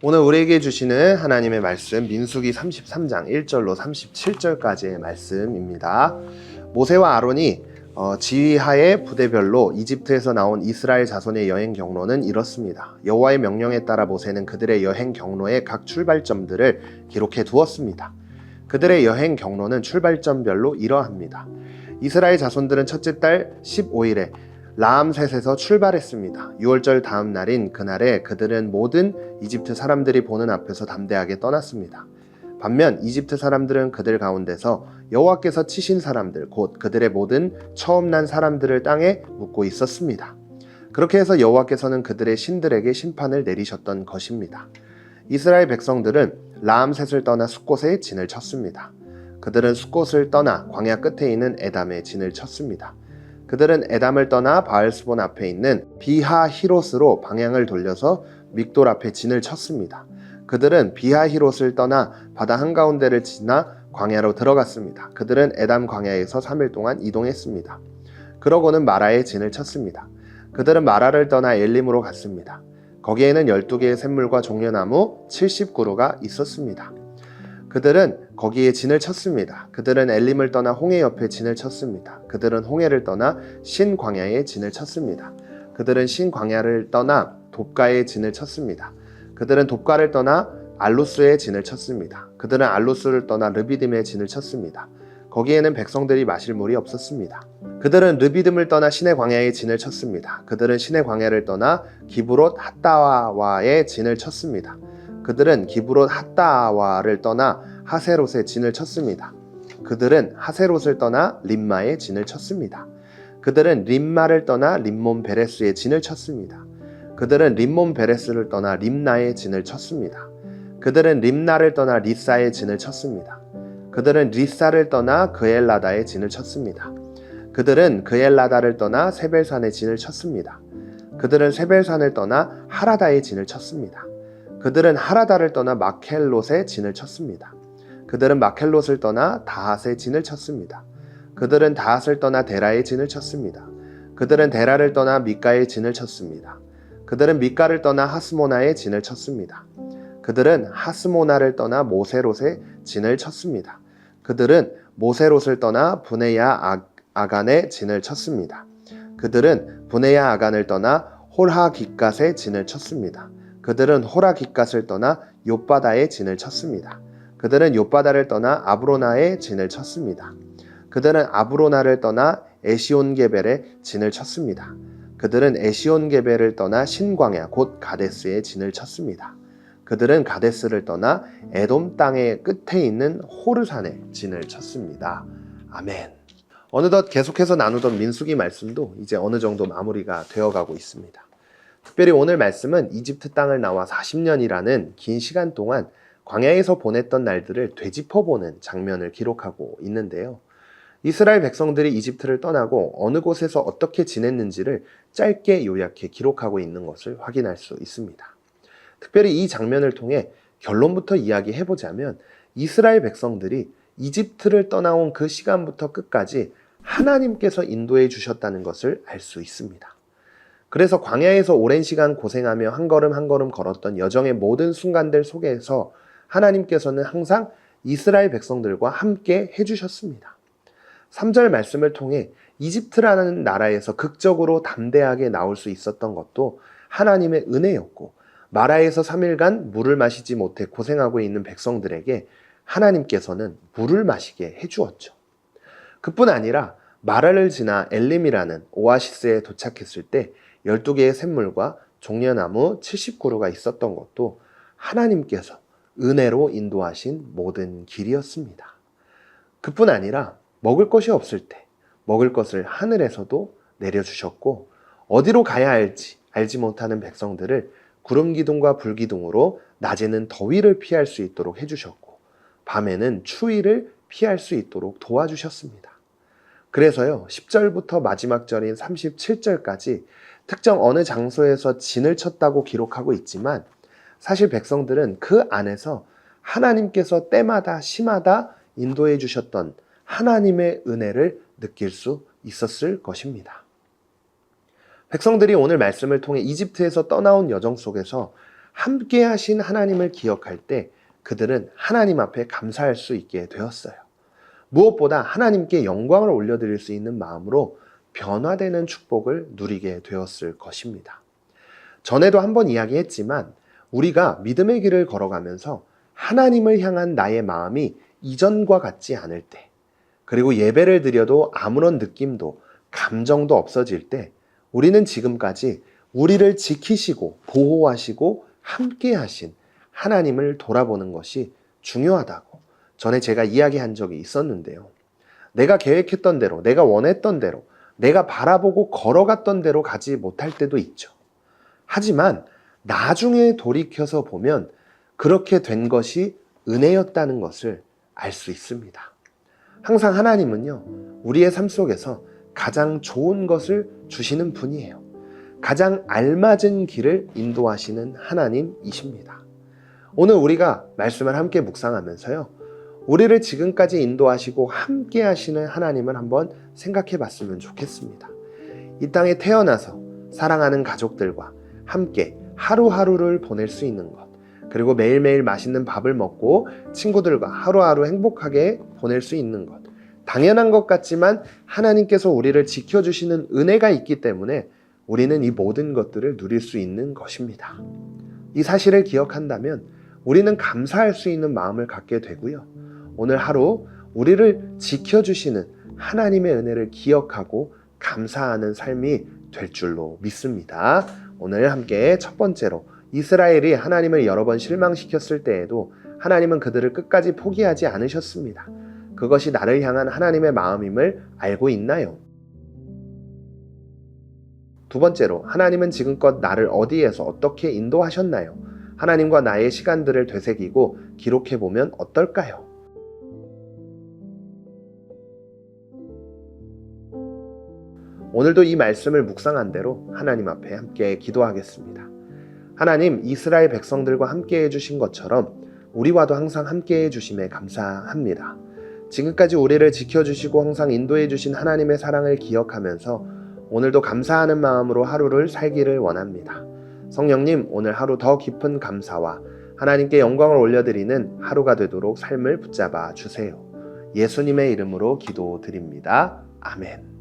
오늘 우리에게 주시는 하나님의 말씀 민수기 33장 1절로 37절까지의 말씀입니다. 모세와 아론이 지휘하에 부대별로 이집트에서 나온 이스라엘 자손의 여행 경로는 이렇습니다. 여호와의 명령에 따라 모세는 그들의 여행 경로의 각 출발점들을 기록해 두었습니다. 그들의 여행 경로는 출발점별로 이러합니다. 이스라엘 자손들은 첫째 달 15일에 라암셋에서 출발했습니다. 6월절 다음 날인 그날에 그들은 모든 이집트 사람들이 보는 앞에서 담대하게 떠났습니다. 반면 이집트 사람들은 그들 가운데서 여호와께서 치신 사람들 곧 그들의 모든 처음 난 사람들을 땅에 묻고 있었습니다. 그렇게 해서 여호와께서는 그들의 신들에게 심판을 내리셨던 것입니다. 이스라엘 백성들은 라암셋을 떠나 숫곳에 진을 쳤습니다. 그들은 숫곳을 떠나 광야 끝에 있는 에담에 진을 쳤습니다. 그들은 에담을 떠나 바알스본 앞에 있는 비하히롯으로 방향을 돌려서 믹돌 앞에 진을 쳤습니다. 그들은 비하히롯을 떠나 바다 한가운데를 지나 광야로 들어갔습니다. 그들은 에담 광야에서 3일 동안 이동했습니다. 그러고는 마라에 진을 쳤습니다. 그들은 마라를 떠나 엘림으로 갔습니다. 거기에는 12개의 샘물과 종려나무 70그루가 있었습니다. 그들은 거기에 진을 쳤습니다. 그들은 엘림을 떠나 홍해 옆에 진을 쳤습니다. 그들은 홍해를 떠나 신광야에 진을 쳤습니다. 그들은 신광야를 떠나 돕가에 진을 쳤습니다. 그들은 돕가를 떠나 알루스에 진을 쳤습니다. 그들은 알루스를 떠나 르비딤에 진을 쳤습니다. 거기에는 백성들이 마실 물이 없었습니다. 그들은 르비딤을 떠나 신의 광야에 진을 쳤습니다. 그들은 신의 광야를 떠나 기브롯 핫다와에 진을 쳤습니다. 그들은 기브롯 핫다와를 떠나 하세롯에 진을 쳤습니다. 그들은 하세롯을 떠나 림마에 진을 쳤습니다. 그들은 림마를 떠나 림몬 베레스에 진을 쳤습니다. 그들은 림몬 베레스를 떠나 림나에 진을 쳤습니다. 그들은 림나를 떠나 리사에 진을 쳤습니다. 그들은 리사를 떠나 그엘라다에 진을 쳤습니다. 그들은 그엘라다를 떠나 세벨산에 진을 쳤습니다. 그들은 세벨산을 떠나 하라다에 진을 쳤습니다. 그들은 하라다를 떠나 마켈롯에 진을 쳤습니다. 그들은 마켈롯을 떠나 다핫에 진을 쳤습니다. 그들은 다핫을 떠나 데라에 진을 쳤습니다. 그들은 데라를 떠나 미가에 진을 쳤습니다. 그들은 미가를 떠나 하스모나에 진을 쳤습니다. 그들은 하스모나를 떠나 모세롯에 진을 쳤습니다. 그들은 모세롯을 떠나 브네야 아간에 진을 쳤습니다. 그들은 브네야 아간을 떠나 홀하깃갓에 진을 쳤습니다. 그들은 호라깃갓을 떠나 욥바다에 진을 쳤습니다. 그들은 욥바다를 떠나 아브로나에 진을 쳤습니다. 그들은 아브로나를 떠나 에시온게벨에 진을 쳤습니다. 그들은 에시온게벨을 떠나 신광야 곧 가데스에 진을 쳤습니다. 그들은 가데스를 떠나 에돔 땅의 끝에 있는 호르산에 진을 쳤습니다. 아멘. 어느덧 계속해서 나누던 민수기 말씀도 이제 어느 정도 마무리가 되어가고 있습니다. 특별히 오늘 말씀은 이집트 땅을 나와 40년이라는 긴 시간 동안 광야에서 보냈던 날들을 되짚어보는 장면을 기록하고 있는데요. 이스라엘 백성들이 이집트를 떠나고 어느 곳에서 어떻게 지냈는지를 짧게 요약해 기록하고 있는 것을 확인할 수 있습니다. 특별히 이 장면을 통해 결론부터 이야기해보자면 이스라엘 백성들이 이집트를 떠나온 그 시간부터 끝까지 하나님께서 인도해 주셨다는 것을 알 수 있습니다. 그래서 광야에서 오랜 시간 고생하며 한 걸음 한 걸음 걸었던 여정의 모든 순간들 속에서 하나님께서는 항상 이스라엘 백성들과 함께 해주셨습니다. 3절 말씀을 통해 이집트라는 나라에서 극적으로 담대하게 나올 수 있었던 것도 하나님의 은혜였고 마라에서 3일간 물을 마시지 못해 고생하고 있는 백성들에게 하나님께서는 물을 마시게 해주었죠. 그뿐 아니라 마라를 지나 엘림이라는 오아시스에 도착했을 때 12개의 샘물과 종려나무 70그루가 있었던 것도 하나님께서 은혜로 인도하신 모든 길이었습니다. 그뿐 아니라 먹을 것이 없을 때 먹을 것을 하늘에서도 내려주셨고 어디로 가야 할지 알지 못하는 백성들을 구름기둥과 불기둥으로 낮에는 더위를 피할 수 있도록 해주셨고 밤에는 추위를 피할 수 있도록 도와주셨습니다. 그래서요 10절부터 마지막 절인 37절까지 특정 어느 장소에서 진을 쳤다고 기록하고 있지만 사실 백성들은 그 안에서 하나님께서 때마다 시마다 인도해 주셨던 하나님의 은혜를 느낄 수 있었을 것입니다. 백성들이 오늘 말씀을 통해 이집트에서 떠나온 여정 속에서 함께 하신 하나님을 기억할 때 그들은 하나님 앞에 감사할 수 있게 되었어요. 무엇보다 하나님께 영광을 올려드릴 수 있는 마음으로 변화되는 축복을 누리게 되었을 것입니다. 전에도 한번 이야기했지만 우리가 믿음의 길을 걸어가면서 하나님을 향한 나의 마음이 이전과 같지 않을 때, 그리고 예배를 드려도 아무런 느낌도 감정도 없어질 때 우리는 지금까지 우리를 지키시고 보호하시고 함께 하신 하나님을 돌아보는 것이 중요하다고 전에 제가 이야기한 적이 있었는데요. 내가 계획했던 대로, 내가 원했던 대로, 내가 바라보고 걸어갔던 대로 가지 못할 때도 있죠. 하지만 나중에 돌이켜서 보면 그렇게 된 것이 은혜였다는 것을 알 수 있습니다. 항상 하나님은요, 우리의 삶 속에서 가장 좋은 것을 주시는 분이에요. 가장 알맞은 길을 인도하시는 하나님이십니다. 오늘 우리가 말씀을 함께 묵상하면서요, 우리를 지금까지 인도하시고 함께 하시는 하나님을 한번 생각해 봤으면 좋겠습니다. 이 땅에 태어나서 사랑하는 가족들과 함께 하루하루를 보낼 수 있는 것, 그리고 매일매일 맛있는 밥을 먹고 친구들과 하루하루 행복하게 보낼 수 있는 것, 당연한 것 같지만 하나님께서 우리를 지켜주시는 은혜가 있기 때문에 우리는 이 모든 것들을 누릴 수 있는 것입니다. 이 사실을 기억한다면 우리는 감사할 수 있는 마음을 갖게 되고요. 오늘 하루 우리를 지켜주시는 하나님의 은혜를 기억하고 감사하는 삶이 될 줄로 믿습니다. 오늘 함께 첫 번째로, 이스라엘이 하나님을 여러 번 실망시켰을 때에도 하나님은 그들을 끝까지 포기하지 않으셨습니다. 그것이 나를 향한 하나님의 마음임을 알고 있나요? 두 번째로, 하나님은 지금껏 나를 어디에서 어떻게 인도하셨나요? 하나님과 나의 시간들을 되새기고 기록해보면 어떨까요? 오늘도 이 말씀을 묵상한 대로 하나님 앞에 함께 기도하겠습니다. 하나님, 이스라엘 백성들과 함께 해주신 것처럼 우리와도 항상 함께 해주심에 감사합니다. 지금까지 우리를 지켜주시고 항상 인도해 주신 하나님의 사랑을 기억하면서 오늘도 감사하는 마음으로 하루를 살기를 원합니다. 성령님, 오늘 하루 더 깊은 감사와 하나님께 영광을 올려드리는 하루가 되도록 삶을 붙잡아 주세요. 예수님의 이름으로 기도드립니다. 아멘.